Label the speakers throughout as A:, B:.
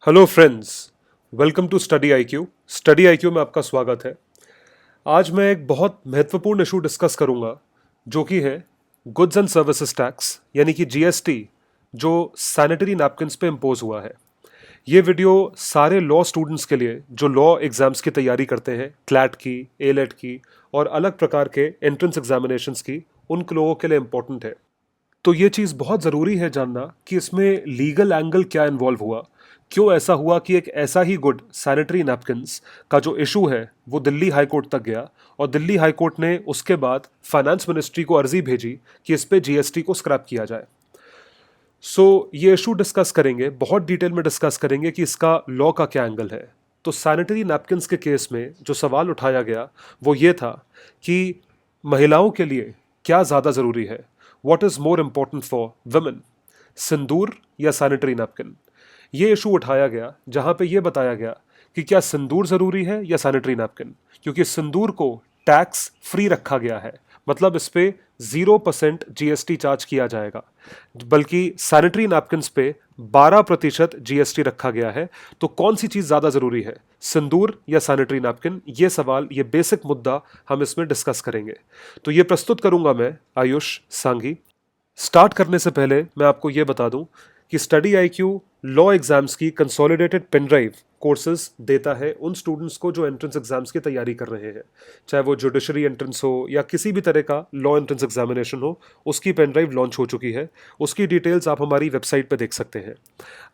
A: Hello friends, welcome to Study IQ. Study IQ में आपका स्वागत है। आज मैं एक बहुत महत्वपूर्ण इशू डिस्कस करूंगा जो कि है गुड्स एंड सर्विसेज टैक्स यानी कि जीएसटी जो सैनिटरी नैपकिन्स पे इम्पोज हुआ है। ये वीडियो सारे लॉ स्टूडेंट्स के लिए जो लॉ एग्जाम्स की तैयारी करते हैं, क्लैट की, एलेट की और अलग प्रकार के एंट्रेंस एग्जामिनेशंस की, उन लोगों के लिए इम्पोर्टेंट है। तो ये चीज़ बहुत ज़रूरी है जानना कि इसमें लीगल एंगल क्या इन्वॉल्व हुआ, क्यों ऐसा हुआ कि एक ऐसा ही गुड सैनिटरी नैपकिन्स का जो इशू है वो दिल्ली हाई कोर्ट तक गया और दिल्ली हाई कोर्ट ने उसके बाद फाइनेंस मिनिस्ट्री को अर्जी भेजी कि इस पे जीएसटी को स्क्रैप किया जाए। ये इशू डिस्कस करेंगे, बहुत डिटेल में डिस्कस करेंगे कि इसका लॉ का क्या एंगल है। तो सैनिटरी नैपकिन्स के केस में जो सवाल उठाया गया वो ये था कि महिलाओं के लिए क्या ज़्यादा ज़रूरी है, what is more important for women, sindoor या सैनिटरी नैपकिन। ये इशू उठाया गया जहाँ पे ये बताया गया कि क्या सिंदूर ज़रूरी है या सैनिटरी नैपकिन, क्योंकि सिंदूर को टैक्स फ्री रखा गया है, मतलब इस पे 0% जीएसटी चार्ज किया जाएगा, बल्कि सैनिटरी नैपकिन्स पे 12% जीएसटी रखा गया है। तो कौन सी चीज़ ज़्यादा ज़रूरी है, सिंदूर या सैनिटरी नैपकिन? ये सवाल, ये बेसिक मुद्दा हम इसमें डिस्कस करेंगे। तो ये प्रस्तुत करूंगा मैं, आयुष सांघी। स्टार्ट करने से पहले मैं आपको ये बता दूं कि स्टडी आईक्यू लॉ एग्जाम्स की कंसोलिडेटेड पेन ड्राइव कोर्सेज देता है उन स्टूडेंट्स को जो एंट्रेंस एग्जाम्स की तैयारी कर रहे हैं, चाहे वो जुडिशरी एंट्रेंस हो या किसी भी तरह का लॉ एंट्रेंस एग्जामिनेशन हो। उसकी पेन ड्राइव लॉन्च हो चुकी है, उसकी डिटेल्स आप हमारी वेबसाइट पर देख सकते हैं।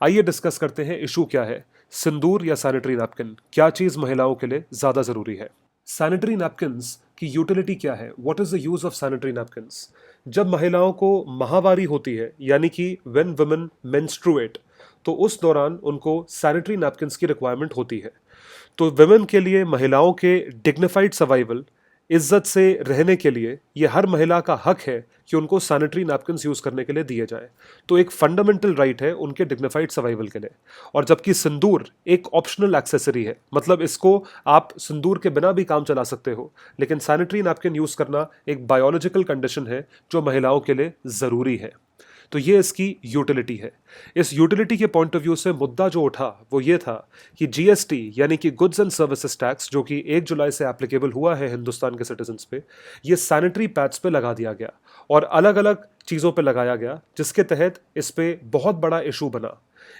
A: आइए डिस्कस करते हैं इशू क्या है, सिंदूर या सैनिटरी नैपकिन, क्या चीज़ महिलाओं के लिए ज़्यादा ज़रूरी है। सैनिटरी नैपकिन्स की यूटिलिटी क्या है, what is the use of sanitary napkins? जब महिलाओं को माहवारी होती है यानी कि व्हेन वुमेन मेंस्ट्रुएट, तो उस दौरान उनको सैनिटरी नैपकिन्स की रिक्वायरमेंट होती है। तो वुमेन के लिए, महिलाओं के डिग्निफाइड सर्वाइवल, इज्जत से रहने के लिए ये हर महिला का हक है कि उनको सैनिटरी नैपकिन्स यूज़ करने के लिए दिए जाए। तो एक फंडामेंटल राइट है उनके डिग्निफाइड सर्वाइवल के लिए। और जबकि सिंदूर एक ऑप्शनल एक्सेसरी है, मतलब इसको आप सिंदूर के बिना भी काम चला सकते हो, लेकिन सैनिटरी नैपकिन यूज़ करना एक बायोलॉजिकल कंडीशन है जो महिलाओं के लिए ज़रूरी है। तो ये इसकी यूटिलिटी है। इस यूटिलिटी के पॉइंट ऑफ व्यू से मुद्दा जो उठा वो ये था कि जीएसटी यानी कि गुड्स एंड सर्विसेज टैक्स, जो कि 1 जुलाई से एप्लीकेबल हुआ है हिंदुस्तान के सिटीजन्स पे, ये सैनिटरी पैड्स पे लगा दिया गया और अलग अलग चीज़ों पे लगाया गया, जिसके तहत इस पे बहुत बड़ा इशू बना।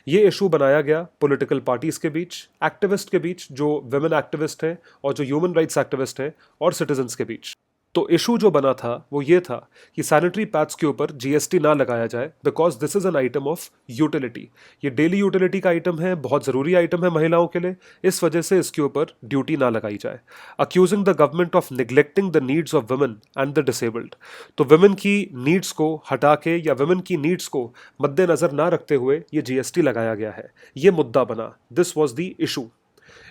A: ये इशू बनाया गया पॉलिटिकल पार्टीज के बीच, एक्टिविस्ट के बीच जो वुमेन एक्टिविस्ट हैं और जो ह्यूमन राइट्स एक्टिविस्ट हैं, और सिटीजन्स के बीच। तो इशू जो बना था वो ये था कि सैनिटरी पैड्स के ऊपर जीएसटी ना लगाया जाए, because this is an item of utility. ये डेली यूटिलिटी का आइटम है, बहुत ज़रूरी आइटम है महिलाओं के लिए, इस वजह से इसके ऊपर ड्यूटी ना लगाई जाए। Accusing the government of neglecting the needs of women and the disabled. तो वुमेन की नीड्स को हटा के या वुमेन की नीड्स को मद्देनजर ना रखते हुए ये जीएसटी लगाया गया है। ये मुद्दा बना, दिस वॉज द इशू।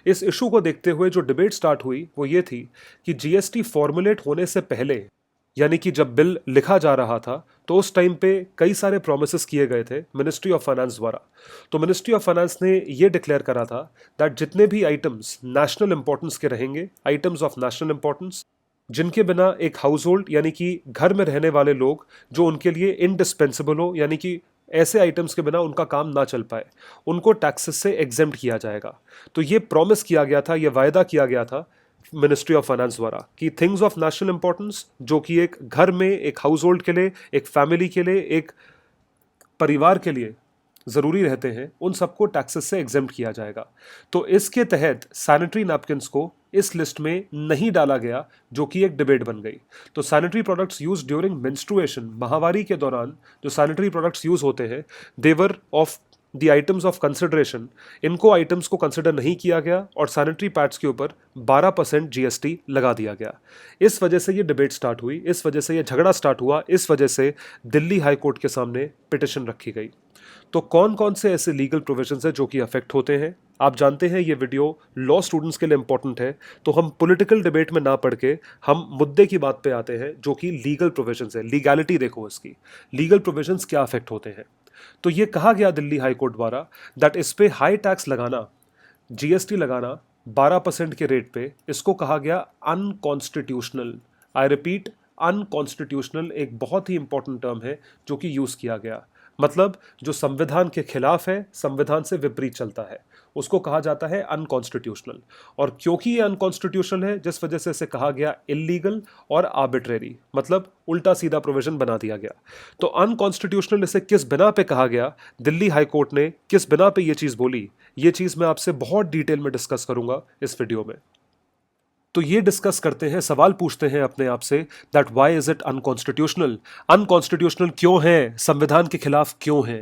A: इस इशू को देखते हुए जो डिबेट स्टार्ट हुई वो ये थी कि जीएसटी फॉर्मुलेट होने से पहले, यानी कि जब बिल लिखा जा रहा था, तो उस टाइम पे कई सारे प्रोमिसेस किए गए थे मिनिस्ट्री ऑफ फाइनेंस द्वारा। तो मिनिस्ट्री ऑफ फाइनेंस ने ये डिक्लेयर करा था दैट जितने भी आइटम्स नेशनल इंपॉर्टेंस के रहेंगे, आइटम्स ऑफ नेशनल इंपॉर्टेंस, जिनके बिना एक हाउस होल्ड यानी कि घर में रहने वाले लोग, जो उनके लिए इनडिस्पेंसिबल हो, यानी कि ऐसे आइटम्स के बिना उनका काम ना चल पाए, उनको टैक्सेस से एग्जेम्प्ट किया जाएगा। तो ये प्रॉमिस किया गया था, ये वायदा किया गया था मिनिस्ट्री ऑफ फाइनेंस द्वारा कि थिंग्स ऑफ नेशनल इंपॉर्टेंस, जो कि एक घर में, एक हाउस होल्ड के लिए, एक फैमिली के लिए, एक परिवार के लिए ज़रूरी रहते हैं, उन सबको टैक्सेस से एग्जेम्प्ट किया जाएगा। तो इसके तहत सैनिटरी नैपकिन्स को इस लिस्ट में नहीं डाला गया, जो कि एक डिबेट बन गई। तो sanitary products use during menstruation, माहवारी के दौरान जो सैनिटरी प्रोडक्ट्स यूज होते हैं, they were of the items of consideration, इनको आइटम्स को कंसिडर नहीं किया गया और सैनिटरी पैड्स के ऊपर 12% जीएसटी लगा दिया गया। इस वजह से ये डिबेट स्टार्ट हुई, इस वजह से ये झगड़ा स्टार्ट हुआ, इस वजह से दिल्ली हाई कोर्ट के सामने पिटिशन रखी गई। तो कौन कौन से ऐसे लीगल प्रोविजंस हैं जो कि अफेक्ट होते हैं? आप जानते हैं ये वीडियो लॉ स्टूडेंट्स के लिए इंपॉर्टेंट है, तो हम पॉलिटिकल डिबेट में ना पढ़ के हम मुद्दे की बात पे आते हैं, जो कि लीगल प्रोविजंस है। लीगैलिटी देखो इसकी, लीगल प्रोविजंस क्या अफेक्ट होते हैं। तो ये कहा गया दिल्ली हाई कोर्ट द्वारा दैट इस पे हाई टैक्स लगाना, जीएसटी लगाना 12% के रेट पे, इसको कहा गया अनकॉन्स्टिट्यूशनल। आई रिपीट, अनकॉन्स्टिट्यूशनल एक बहुत ही इंपॉर्टेंट टर्म है जो कि यूज किया गया। मतलब जो संविधान के खिलाफ है, संविधान से विपरीत चलता है, उसको कहा जाता है अनकॉन्स्टिट्यूशनल। और क्योंकि ये अनकॉन्स्टिट्यूशनल है, जिस वजह से इसे कहा गया इलीगल और आर्बिट्रेरी, मतलब उल्टा सीधा प्रोविजन बना दिया गया। तो अनकॉन्स्टिट्यूशनल इसे किस बिना पे कहा गया, दिल्ली हाई कोर्ट ने किस बिना पे ये चीज बोली, ये चीज मैं आपसे बहुत डिटेल में डिस्कस करूंगा इस वीडियो में। तो ये डिस्कस करते हैं, सवाल पूछते हैं अपने आप से, that why is it unconstitutional, unconstitutional क्यों है, संविधान के खिलाफ क्यों है।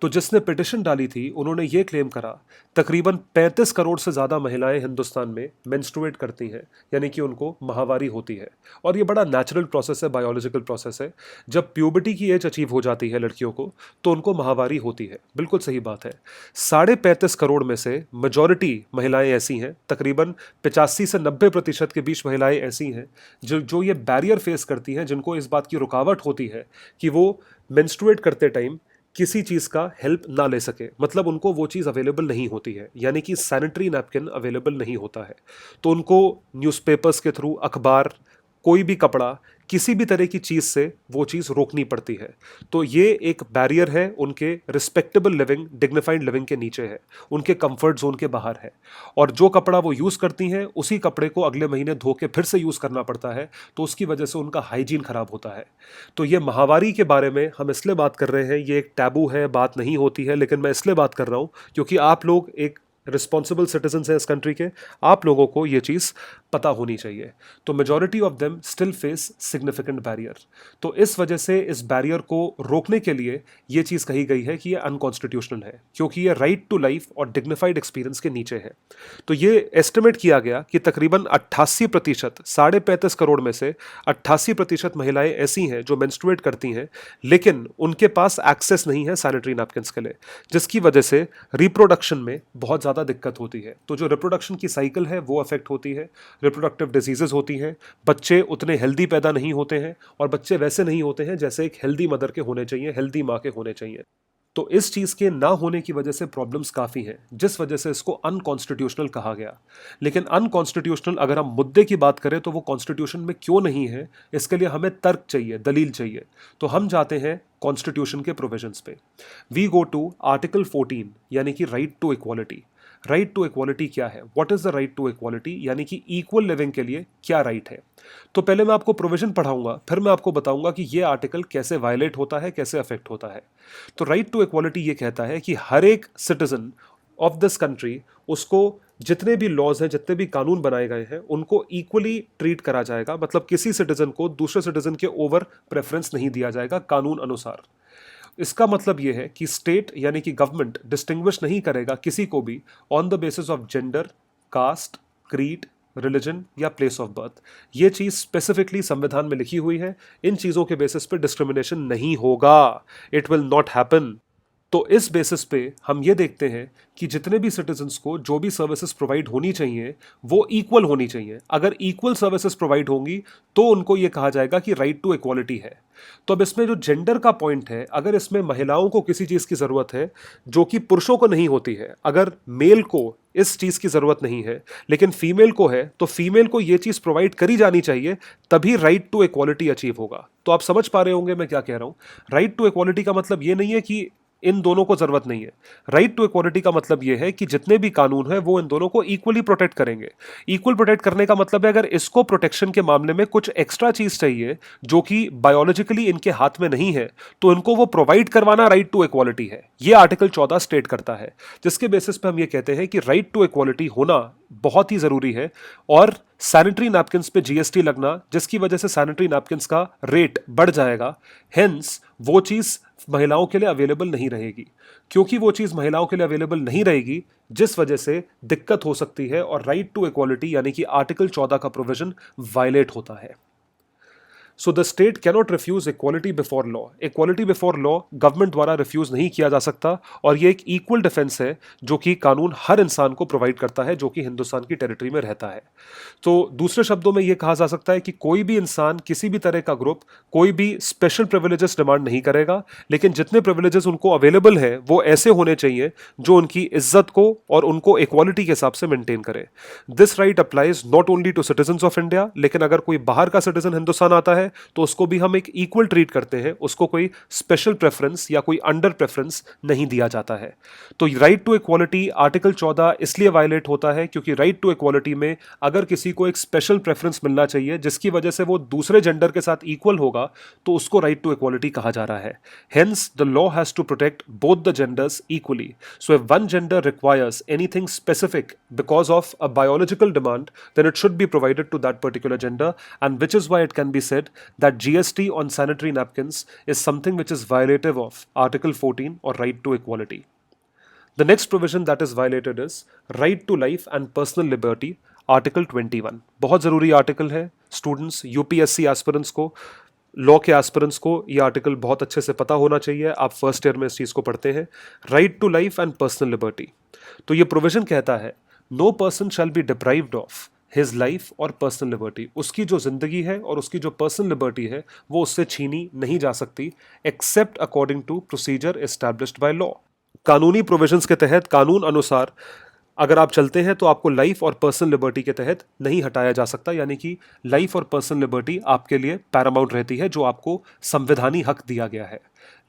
A: तो जिसने पिटिशन डाली थी उन्होंने ये क्लेम करा, तकरीबन 35 करोड़ से ज़्यादा महिलाएं हिंदुस्तान में मेंस्ट्रुएट करती हैं, यानी कि उनको माहवारी होती है। और ये बड़ा नेचुरल प्रोसेस है, बायोलॉजिकल प्रोसेस है। जब प्यूबर्टी की एज अचीव हो जाती है लड़कियों को तो उनको माहवारी होती है, बिल्कुल सही बात है। 35.5 करोड़ में से मेजॉरिटी महिलाएं ऐसी हैं, तकरीबन 85 से 90% के बीच महिलाएं ऐसी हैं जो ये बैरियर फेस करती हैं, जिनको इस बात की रुकावट होती है कि वो मेंस्ट्रुएट करते टाइम किसी चीज़ का हेल्प ना ले सके, मतलब उनको वो चीज़ अवेलेबल नहीं होती है, यानी कि सैनिटरी नैपकिन अवेलेबल नहीं होता है। तो उनको न्यूज़पेपर्स के थ्रू, अखबार, कोई भी कपड़ा, किसी भी तरह की चीज़ से वो चीज़ रोकनी पड़ती है। तो ये एक बैरियर है, उनके रिस्पेक्टेबल लिविंग, डिग्निफाइड लिविंग के नीचे है, उनके कंफर्ट जोन के बाहर है। और जो कपड़ा वो यूज़ करती हैं उसी कपड़े को अगले महीने धो के फिर से यूज़ करना पड़ता है, तो उसकी वजह से उनका हाइजीन खराब होता है। तो ये माहवारी के बारे में हम इसलिए बात कर रहे हैं, ये एक टैबू है, बात नहीं होती है, लेकिन मैं इसलिए बात कर रहा हूँ क्योंकि आप लोग एक रिस्पॉन्सिबल सिटीजन हैं इस कंट्री के, आप लोगों को ये चीज़ पता होनी चाहिए। तो majority of them still face significant barrier. तो इस वजह से इस बैरियर को रोकने के लिए ये चीज़ कही गई है कि ये अनकॉन्स्टिट्यूशनल है, क्योंकि ये राइट टू लाइफ और डिग्निफाइड एक्सपीरियंस के नीचे है। तो ये एस्टिमेट किया गया कि तकरीबन 88%, 35.5 करोड़ में से 88% महिलाएं ऐसी हैं जो मेंस्ट्रुएट करती हैं, लेकिन उनके पास एक्सेस नहीं है सैनिटरी नैपकिन्स के लिए, जिसकी वजह से रिप्रोडक्शन में बहुत ज़्यादा दिक्कत होती है। तो जो रिप्रोडक्शन की साइकिल है वो अफेक्ट होती है, रिप्रोडक्टिव डिजीजेज होती हैं, बच्चे उतने हेल्दी पैदा नहीं होते हैं, और बच्चे वैसे नहीं होते हैं जैसे एक हेल्दी मदर के होने चाहिए, हेल्दी माँ के होने चाहिए। तो इस चीज़ के ना होने की वजह से प्रॉब्लम्स काफ़ी हैं, जिस वजह से इसको अनकॉन्स्टिट्यूशनल कहा गया। लेकिन अनकॉन्स्टिट्यूशनल अगर हम मुद्दे की बात करें तो वो कॉन्स्टिट्यूशन में क्यों नहीं है, इसके लिए हमें तर्क चाहिए, दलील चाहिए। तो हम जाते हैं कॉन्स्टिट्यूशन के प्रोविजंस पे। वी गो टू आर्टिकल 14, यानी कि right to equality. Right to equality क्या है, what is the right to equality, यानी कि इक्वल लिविंग के लिए क्या राइट है। तो पहले मैं आपको प्रोविजन पढ़ाऊंगा, फिर मैं आपको बताऊंगा कि ये आर्टिकल कैसे वायलेट होता है, कैसे अफेक्ट होता है। तो राइट टू इक्वालिटी ये कहता है कि हर एक सिटीजन ऑफ दिस कंट्री, उसको जितने भी लॉज हैं, जितने भी कानून बनाए गए हैं, उनको इक्वली ट्रीट करा जाएगा। मतलब किसी सिटीजन को दूसरे सिटीजन के ओवर प्रेफरेंस नहीं दिया जाएगा कानून अनुसार। इसका मतलब यह है कि स्टेट यानी कि गवर्नमेंट डिस्टिंग्विश नहीं करेगा किसी को भी on the basis of gender, caste, creed, religion या प्लेस ऑफ बर्थ। ये चीज़ स्पेसिफिकली संविधान में लिखी हुई है। इन चीज़ों के बेसिस पे डिस्क्रिमिनेशन नहीं होगा, इट विल नॉट हैपन। तो इस बेसिस पे हम ये देखते हैं कि जितने भी सिटीजन्स को जो भी सर्विसेज प्रोवाइड होनी चाहिए वो इक्वल होनी चाहिए। अगर इक्वल सर्विसेज प्रोवाइड होंगी तो उनको ये कहा जाएगा कि राइट टू इक्वालिटी है। तो अब इसमें जो जेंडर का पॉइंट है, अगर इसमें महिलाओं को किसी चीज़ की ज़रूरत है जो कि पुरुषों को नहीं होती है, अगर मेल को इस चीज़ की ज़रूरत नहीं है लेकिन फीमेल को है, तो फीमेल को ये चीज़ प्रोवाइड करी जानी चाहिए, तभी राइट टू इक्वालिटी अचीव होगा। तो आप समझ पा रहे होंगे मैं क्या कह रहा हूँ। राइट टू इक्वालिटी का मतलब ये नहीं है कि इन दोनों को जरूरत नहीं है। राइट टू इक्वालिटी का मतलब यह है कि जितने भी कानून है वो इन दोनों को इक्वली प्रोटेक्ट करेंगे। इक्वल प्रोटेक्ट करने का मतलब है अगर इसको प्रोटेक्शन के मामले में कुछ एक्स्ट्रा चीज चाहिए जो कि बायोलॉजिकली इनके हाथ में नहीं है, तो इनको वो प्रोवाइड करवाना राइट टू इक्वालिटी है। ये आर्टिकल 14 स्टेट करता है, जिसके बेसिस पे हम ये कहते हैं कि राइट टू इक्वालिटी होना बहुत ही जरूरी है। और सैनिटरी नैपकिन्स पे जीएसटी लगना, जिसकी वजह से सैनिटरी नैपकिन्स का रेट बढ़ जाएगा, हेंस वो चीज महिलाओं के लिए अवेलेबल नहीं रहेगी। क्योंकि वो चीज महिलाओं के लिए अवेलेबल नहीं रहेगी, जिस वजह से दिक्कत हो सकती है और राइट टू इक्वालिटी यानी कि आर्टिकल 14 का प्रोविजन वायलेट होता है। So the state cannot refuse equality before law. Equality before law government द्वारा रिफ्यूज नहीं किया जा सकता, और ये एक इक्वल डिफेंस है जो कि कानून हर इंसान को प्रोवाइड करता है जो कि हिंदुस्तान की टेरिटरी में रहता है। तो दूसरे शब्दों में यह कहा जा सकता है कि कोई भी इंसान, किसी भी तरह का ग्रुप, कोई भी स्पेशल प्रिविलेजेस डिमांड नहीं करेगा, लेकिन जितने प्रिविलेजेस उनको अवेलेबल है वो ऐसे होने चाहिए जो उनकी इज्जत को और उनको इक्वालिटी के हिसाब से मेंटेन करे। This right applies not only to citizen of India, लेकिन अगर कोई बाहर का सिटीजन हिंदुस्तान आता है है तो उसको भी हम एक इक्वल ट्रीट करते हैं, उसको कोई स्पेशल प्रेफरेंस या कोई अंडर प्रेफरेंस नहीं दिया जाता है। तो राइट टू इक्वालिटी आर्टिकल 14 इसलिए वायलेट होता है क्योंकि राइट टू इक्वालिटी में अगर किसी को एक स्पेशल प्रेफरेंस मिलना चाहिए जिसकी वजह से वो दूसरे जेंडर के साथ इक्वल होगा, तो उसको राइट टू इक्वालिटी कहा जा रहा है। Hence the law has to protect both the genders equally. So if one gender requires anything specific because of a biological demand, then it should be provided to that particular gender, and which is why it can be said that GST on sanitary napkins is something which is violative of Article 14 or right to equality. The next provision that is violated is right to life and personal liberty, Article 21. बहुत ज़रूरी article है students, UPSC aspirants को, law के aspirants को ये article बहुत अच्छे से पता होना चाहिए। आप फर्स्ट ईयर में इस चीज़ को पढ़ते हैं, right to life and personal liberty. तो ये प्रोविजन कहता है no person shall be deprived of his life और पर्सनल लिबर्टी। उसकी जो जिंदगी है और उसकी जो पर्सनल लिबर्टी है वो उससे छीनी नहीं जा सकती except according to procedure established by law. कानूनी प्रोविजंस के तहत, कानून अनुसार अगर आप चलते हैं तो आपको लाइफ और पर्सनल लिबर्टी के तहत नहीं हटाया जा सकता, यानी कि लाइफ और पर्सनल लिबर्टी आपके लिए पैरामाउंट रहती है, जो आपको संवैधानी हक दिया गया है।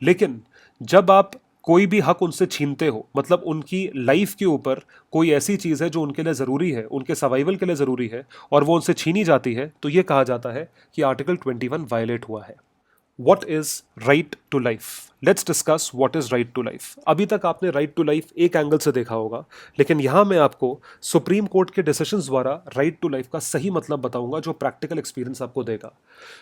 A: लेकिन जब आप कोई भी हक उनसे छीनते हो, मतलब उनकी लाइफ के ऊपर कोई ऐसी चीज़ है जो उनके लिए ज़रूरी है, उनके सर्वाइवल के लिए ज़रूरी है, और वो उनसे छीनी जाती है, तो ये कहा जाता है कि आर्टिकल 21 वायलेट हुआ है। What is right to life? Let's discuss what is right to life. अभी तक आपने right to life एक एंगल से देखा होगा, लेकिन यहां मैं आपको सुप्रीम कोर्ट के डिसीजंस द्वारा right to life का सही मतलब बताऊंगा जो प्रैक्टिकल एक्सपीरियंस आपको देगा।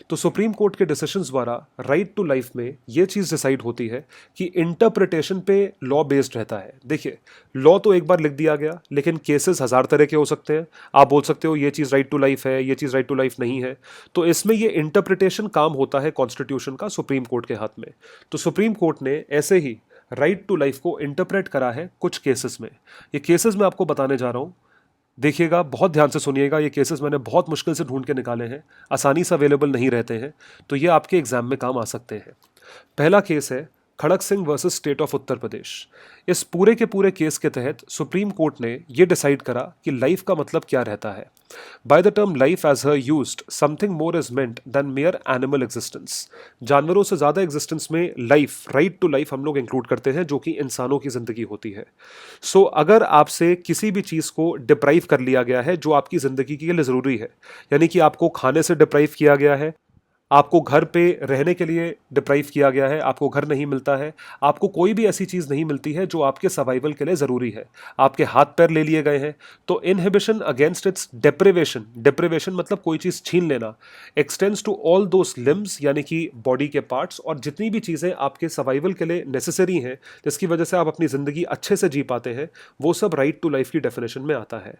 A: तो सुप्रीम कोर्ट के डिसीजंस द्वारा right to life में यह चीज़ डिसाइड होती है कि इंटरप्रिटेशन पे लॉ बेस्ड रहता है। देखिए, लॉ तो एक बार लिख दिया गया, लेकिन केसेस हज़ार तरह के हो सकते हैं। आप बोल सकते हो ये चीज़ right to life है, ये चीज़ right to life नहीं है, तो इसमें ये इंटरप्रिटेशन काम होता है कॉन्स्टिट्यूशन का सुप्रीम कोर्ट के हाथ में। तो सुप्रीम कोर्ट ने ऐसे ही राइट टू लाइफ को इंटरप्रेट करा है कुछ केसेस में। ये केसेस मैं आपको बताने जा रहा हूं, देखिएगा, बहुत ध्यान से सुनिएगा। ये केसेस मैंने बहुत मुश्किल से ढूंढ के निकाले हैं, आसानी से अवेलेबल नहीं रहते हैं, तो ये आपके एग्जाम में काम आ सकते हैं। पहला केस है Kharak Singh versus state of Uttar प्रदेश। इस पूरे के पूरे केस के तहत सुप्रीम कोर्ट ने यह डिसाइड करा कि लाइफ का मतलब क्या रहता है। By the term life as here used something more is meant than mere animal existence. जानवरों से ज़्यादा एग्जिस्टेंस में लाइफ, राइट टू लाइफ हम लोग इंक्लूड करते हैं, जो कि इंसानों की ज़िंदगी होती है। सो अगर आपसे किसी भी चीज़ को डिप्राइव कर लिया गया है जो आपकी ज़िंदगी के लिए ज़रूरी है, यानी कि आपको खाने से डिप्राइव किया गया है, आपको घर पे रहने के लिए डिप्राइव किया गया है, आपको घर नहीं मिलता है, आपको कोई भी ऐसी चीज़ नहीं मिलती है जो आपके सर्वाइवल के लिए ज़रूरी है, आपके हाथ पैर ले लिए गए हैं, तो inhibition against its deprivation, deprivation मतलब कोई चीज़ छीन लेना, extends to all those limbs, यानी कि बॉडी के पार्ट्स और जितनी भी चीज़ें आपके सर्वाइवल के लिए नेसेसरी हैं, जिसकी वजह से आप अपनी ज़िंदगी अच्छे से जी पाते हैं, वो सब राइट टू लाइफ की डेफिनेशन में आता है।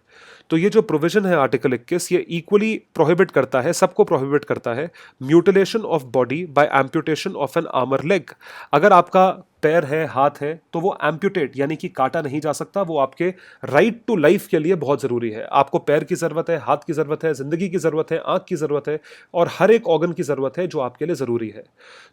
A: तो ये जो प्रोविजन है आर्टिकल 21, ये इक्वली प्रोहिबिट करता है, सबको प्रोहिबिट करता है mutilation of body by amputation of an arm or leg. अगर आपका पैर है, हाथ है, तो वो एम्प्यूटेट यानी कि काटा नहीं जा सकता, वो आपके राइट टू लाइफ के लिए बहुत ज़रूरी है। आपको पैर की ज़रूरत है, हाथ की ज़रूरत है, ज़िंदगी की ज़रूरत है, आँख की ज़रूरत है, और हर एक ऑर्गन की ज़रूरत है जो आपके लिए ज़रूरी है।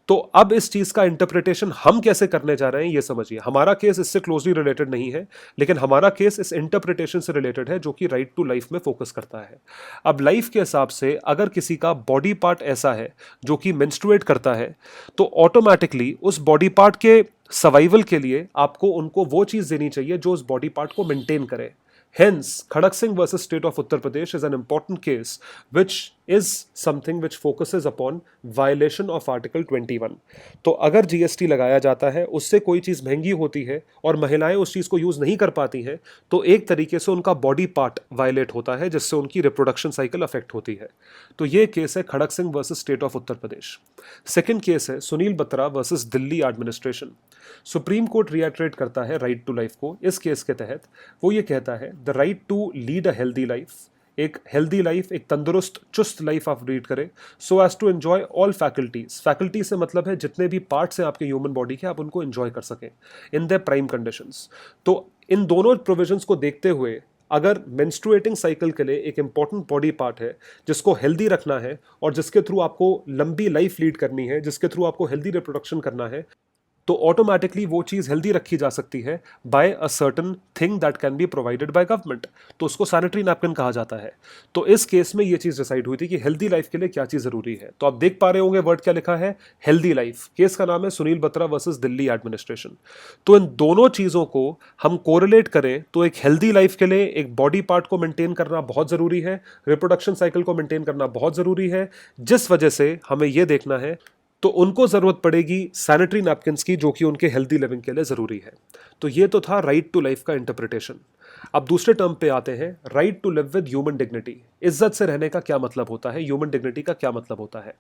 A: तो अब इस चीज़ का इंटरप्रिटेशन हम कैसे करने जा रहे हैं ये समझिए। हमारा केस इससे क्लोजली रिलेटेड नहीं है, लेकिन हमारा केस इस इंटरप्रिटेशन से रिलेटेड है जो कि राइट टू लाइफ में फोकस करता है। अब लाइफ के हिसाब से अगर किसी का बॉडी पार्ट ऐसा है जो कि मेंस्ट्रुएट करता है, तो ऑटोमेटिकली उस बॉडी पार्ट के सर्वाइवल के लिए आपको उनको वो चीज़ देनी चाहिए जो उस बॉडी पार्ट को मेंटेन करे। Hence, Khadak Singh versus State of Uttar Pradesh is an important case which is something which focuses upon violation of Article 21. तो अगर जीएसटी लगाया जाता है, उससे कोई चीज़ महंगी होती है और महिलाएं उस चीज़ को यूज़ नहीं कर पाती हैं, तो एक तरीके से उनका बॉडी पार्ट वायलेट होता है, जिससे उनकी रिप्रोडक्शन साइकिल अफेक्ट होती है। तो ये केस है Kharak Singh versus state of Uttar Pradesh. Second case है Sunil Batra versus Delhi administration. Supreme Court reiterate करता है राइट टू लाइफ को इस केस के तहत। वो ये कहता है the right to lead a healthy life, एक हेल्दी लाइफ, एक तंदुरुस्त चुस्त लाइफ आप रीड करें, so as to enjoy all faculties. Faculty से मतलब है जितने भी पार्ट्स हैं आपके ह्यूमन बॉडी के, आप उनको एंजॉय कर सकें इन द प्राइम कंडीशंस। तो इन दोनों प्रोविजंस को देखते हुए अगर मेंस्ट्रुएटिंग साइकिल के लिए एक इंपॉर्टेंट बॉडी पार्ट है जिसको हेल्दी रखना है और जिसके थ्रू आपको लंबी लाइफ लीड करनी है, जिसके थ्रू आपको हेल्दी रिप्रोडक्शन करना है, तो ऑटोमेटिकली वो चीज़ हेल्दी रखी जा सकती है by a certain thing that can be provided by government, तो उसको सैनिटरी नैपकिन कहा जाता है। तो इस केस में ये चीज़ डिसाइड हुई थी कि हेल्दी लाइफ के लिए क्या चीज़ ज़रूरी है। तो आप देख पा रहे होंगे वर्ड क्या लिखा है, हेल्दी लाइफ। केस का नाम है सुनील बत्रा वर्सेस दिल्ली एडमिनिस्ट्रेशन। तो इन दोनों चीज़ों को हम कोरिलेट करें तो एक हेल्दी लाइफ के लिए एक बॉडी पार्ट को मेंटेन करना बहुत ज़रूरी है, रिप्रोडक्शन साइकिल को मेंटेन करना बहुत ज़रूरी है, जिस वजह से हमें यह देखना है तो उनको ज़रूरत पड़ेगी सैनिटरी नैपकिन्स की, जो कि उनके हेल्दी लिविंग के लिए ज़रूरी है। तो ये तो था राइट टू लाइफ का इंटरप्रिटेशन। अब दूसरे टर्म पे आते हैं, right to live with human dignity. इज्जत से रहने का क्या मतलब होता है, ह्यूमन डिग्निटी का क्या मतलब होता है।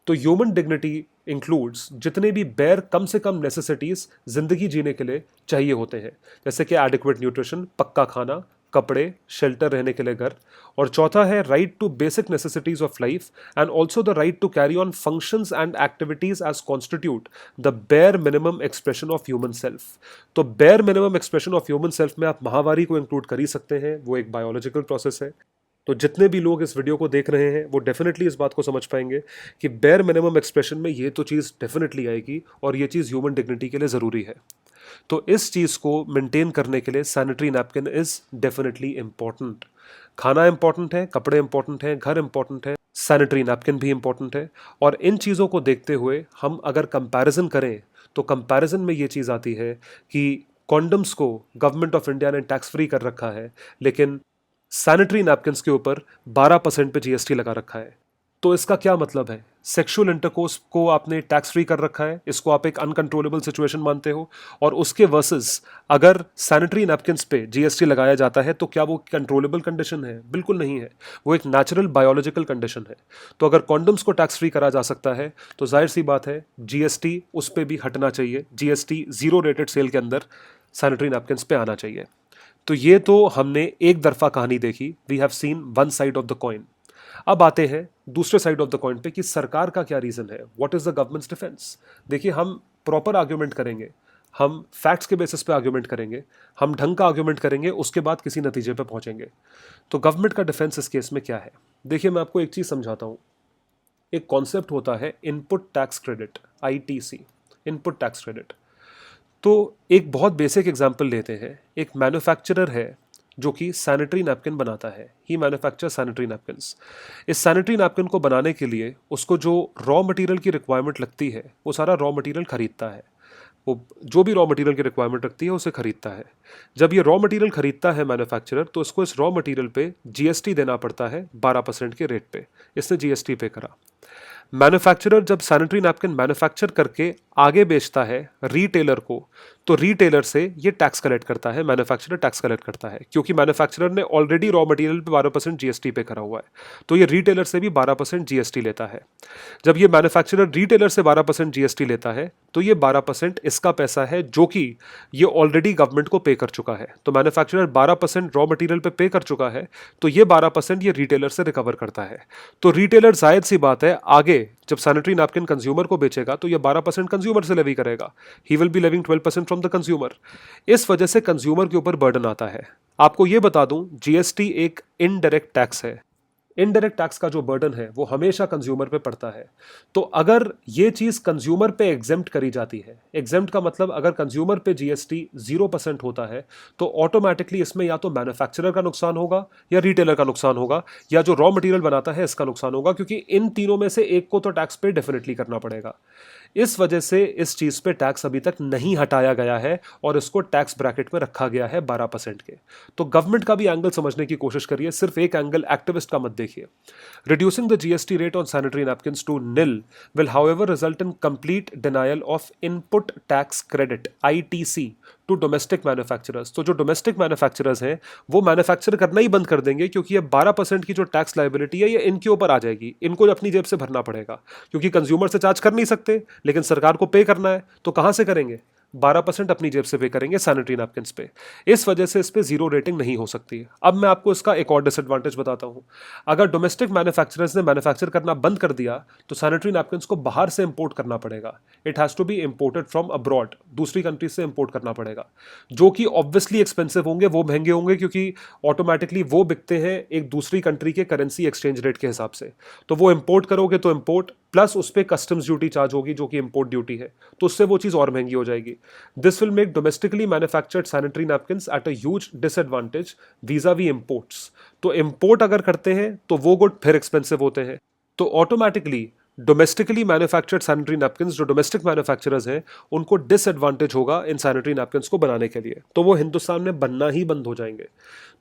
A: तो ह्यूमन डिग्निटी इंक्लूड्स जितने भी बेयर कम से कम नेसेसिटीज जिंदगी जीने के लिए चाहिए होते हैं, जैसे कि एडिक्वेट न्यूट्रिशन, पक्का खाना, कपड़े, शेल्टर, रहने के लिए घर। और चौथा है right to basic necessities of life and also the right to carry on functions and activities as constitute the bare minimum expression of human self. तो bare minimum expression of human self में आप माहवारी को include कर ही सकते हैं, वो एक बायोलॉजिकल प्रोसेस है। तो जितने भी लोग इस वीडियो को देख रहे हैं वो डेफिनेटली इस बात को समझ पाएंगे कि बेयर मिनिमम एक्सप्रेशन में ये तो चीज़ डेफिनेटली आएगी और ये चीज़ ह्यूमन डिग्निटी के लिए ज़रूरी है। तो इस चीज़ को मेंटेन करने के लिए sanitary napkin is definitely important. खाना इंपॉर्टेंट है, कपड़े इंपॉर्टेंट हैं, घर इंपॉर्टेंट है, सैनिटरी नैपकिन भी इंपॉर्टेंट है। और इन चीज़ों को देखते हुए हम अगर कंपैरिजन करें तो कंपैरिजन में ये चीज़ आती है कि कॉन्डम्स को गवर्नमेंट ऑफ इंडिया ने टैक्स फ्री कर रखा है, लेकिन सैनिटरी नैपकिन्स के ऊपर 12% पे जीएसटी लगा रखा है। तो इसका क्या मतलब है, सेक्सुअल इंटरकोर्स को आपने टैक्स फ्री कर रखा है, इसको आप एक अनकंट्रोलेबल सिचुएशन मानते हो, और उसके वर्सेस अगर सैनिटरी नैपकिन्स पे जीएसटी लगाया जाता है तो क्या वो कंट्रोलेबल कंडीशन है? बिल्कुल नहीं है, वो एक नेचुरल बायोलॉजिकल कंडीशन है। तो अगर कॉन्डम्स को टैक्स फ्री करा जा सकता है तो जाहिर सी बात है जीएसटी उस पर भी हटना चाहिए, जीएसटी जीरो रेटेड सेल के अंदर सैनिटरी नैपकिन्स पे आना चाहिए। तो ये तो हमने एक तरफा कहानी देखी, we have seen one side of the coin. अब आते हैं दूसरे साइड ऑफ द कॉइन पे कि सरकार का क्या रीजन है, what is the governments defence. देखिए, हम प्रॉपर आर्ग्यूमेंट करेंगे, हम फैक्ट्स के बेसिस पे आर्ग्यूमेंट करेंगे, हम ढंग का आर्ग्यूमेंट करेंगे, उसके बाद किसी नतीजे पे पहुंचेंगे। तो गवर्नमेंट का डिफेंस इस केस में क्या है? देखिए, मैं आपको एक चीज समझाता हूं। एक कॉन्सेप्ट होता है input tax credit, ITC, input tax credit. तो एक बहुत बेसिक एग्जांपल लेते हैं। एक मैन्युफैक्चरर है जो कि सैनिटरी नैपकिन बनाता है, ही मैन्युफैक्चर सैनिटरी नैपकिन्स। इस सैनिटरी नैपकिन को बनाने के लिए उसको जो रॉ मटेरियल की रिक्वायरमेंट लगती है वो सारा रॉ मटेरियल खरीदता है। वो जो भी रॉ मटेरियल की रिक्वायरमेंट रखती है उसे खरीदता है। जब ये रॉ मटेरियल खरीदता है मैन्युफैक्चरर, तो इसको इस रॉ मटेरियल पे जीएसटी देना पड़ता है 12% के रेट पे। इसने जीएसटी पे करा। मैन्युफैक्चरर जब सैनिटरी नैपकिन मैन्युफैक्चर करके आगे बेचता है रिटेलर को, तो रिटेलर से ये टैक्स कलेक्ट करता है, मैन्युफैक्चरर टैक्स कलेक्ट करता है, क्योंकि मैन्युफैक्चरर ने ऑलरेडी रॉ मटेरियल पे 12% जीएसटी पे करा हुआ है। तो ये रिटेलर से भी 12% जीएसटी लेता है। जब ये मैन्युफैक्चरर रिटेलर से 12% जीएसटी लेता है तो ये 12% इसका पैसा है जो कि ये ऑलरेडी गवर्नमेंट को पे कर चुका है। तो मैन्युफैक्चरर 12% रॉ मटेरियल पे पे कर चुका है, तो ये 12% ये रिटेलर से रिकवर करता है। तो रिटेलर जायद सी बात है आगे जब सैनिटरी नैपकिन कंज्यूमर को बेचेगा तो ये 12% कंज्यूमर से लेवी करेगा, he will be levying 12% from the consumer. इस वजह से कंज्यूमर के ऊपर बर्डन आता है। आपको ये बता दूं, जीएसटी एक इनडायरेक्ट टैक्स है। इनडायरेक्ट टैक्स का जो बर्डन है वो हमेशा कंज्यूमर पे पड़ता है। तो अगर ये चीज कंज्यूमर पे एग्जेम्प्ट करी जाती है, एग्जेम्प्ट का मतलब अगर कंज्यूमर पे जीएसटी 0% होता है तो ऑटोमेटिकली इसमें या तो मैन्युफैक्चरर का नुकसान होगा या रिटेलर का नुकसान होगा या जो रॉ मटेरियल बनाता है इसका नुकसान होगा, क्योंकि इन तीनों में से एक को तो टैक्स पे डेफिनेटली करना पड़ेगा। इस वजह से इस चीज पे टैक्स अभी तक नहीं हटाया गया है और इसको टैक्स ब्रैकेट में रखा गया है 12% के। तो गवर्नमेंट का भी एंगल समझने की कोशिश करिए, सिर्फ एक एंगल एक्टिविस्ट का मत देखिए। Reducing the GST rate on sanitary napkins to nil will however result in complete denial of input tax credit, ITC, to domestic manufacturers. तो जो डोमेस्टिक मैन्युफैक्चरर्स हैं वो मैन्युफैक्चर करना ही बंद कर देंगे, क्योंकि ये 12% की जो टैक्स लायबिलिटी है ये इनके ऊपर आ जाएगी, इनको अपनी जेब से भरना पड़ेगा, क्योंकि कंज्यूमर से चार्ज कर नहीं सकते लेकिन सरकार को पे करना है, तो कहां से करेंगे? 12% अपनी जेब से पे करेंगे सैनिटरी नैपकिन्स पे। इस वजह से इस पे जीरो रेटिंग नहीं हो सकती। अब मैं आपको इसका एक और डिसएडवांटेज बताता हूं। अगर डोमेस्टिक मैन्युफैक्चरर्स ने मैन्युफैक्चर करना बंद कर दिया तो सैनिटरी नैपकिन्स को बाहर से इंपोर्ट करना पड़ेगा। It has to be imported from abroad, दूसरी कंट्री से इंपोर्ट करना पड़ेगा, जो कि ऑब्वियसली एक्सपेंसिव होंगे, वो महंगे होंगे, क्योंकि ऑटोमेटिकली वो बिकते हैं एक दूसरी कंट्री के करेंसी एक्सचेंज रेट के हिसाब से। तो वो इंपोर्ट करोगे तो इंपोर्ट प्लस उस पर कस्टम्स ड्यूटी चार्ज होगी जो कि इंपोर्ट ड्यूटी है, तो उससे वो चीज़ और महंगी हो जाएगी. This will make domestically manufactured sanitary napkins at a huge disadvantage vis-a-vis imports. तो इम्पोर्ट अगर करते हैं तो वो गुड फिर एक्सपेंसिव होते हैं. तो automatically domestically manufactured sanitary napkins, जो डोमेस्टिक मैन्युफैक्चरर्स हैं, उनको डिसएडवांटेज होगा इन सैनिटरी नैपकिन्स को बनाने के लिए, तो वो हिंदुस्तान में बनना ही बंद हो जाएंगे.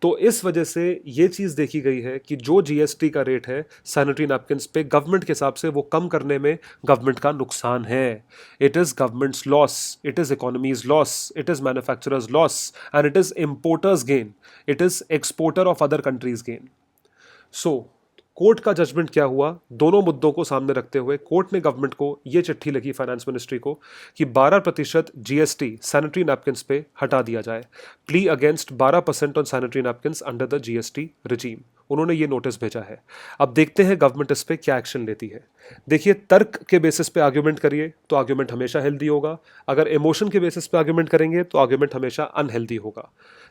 A: तो इस वजह से ये चीज़ देखी गई है कि जो जीएसटी का रेट है सैनिटरी नैपकिन्स पे, गवर्नमेंट के हिसाब से वो कम करने में गवर्नमेंट का नुकसान है. It is governments loss, it is economies loss, it is manufacturers loss and it is importers gain, it is exporter of other countries gain. So court का जजमेंट क्या हुआ, दोनों मुद्दों को सामने रखते हुए कोर्ट ने गवर्नमेंट को यह चिट्ठी लिखी, फाइनेंस मिनिस्ट्री को, कि 12% जीएसटी सैनिटरी नैपकिन्स पे हटा दिया जाए. Plea against 12% on sanitary napkins under the GST regime. उन्होंने ये नोटिस भेजा है. अब देखते हैं गवर्नमेंट इस पे क्या एक्शन लेती है. देखिए, तर्क के बेसिस पे आर्ग्यूमेंट करिए तो आर्ग्यूमेंट हमेशा हेल्दी होगा. अगर इमोशन के बेसिस पे आर्ग्यूमेंट करेंगे तो आर्ग्यूमेंट हमेशा अनहेल्दी होगा.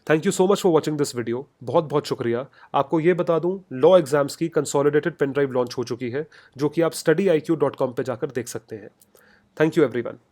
A: Thank you so much for watching this video. बहुत बहुत शुक्रिया. आपको ये बता दूं, लॉ एग्जाम्स की कंसोलिडेटेड पेन ड्राइव लॉन्च हो चुकी है, जो कि आप studyIQ.com पे जाकर देख सकते हैं. Thank you everyone.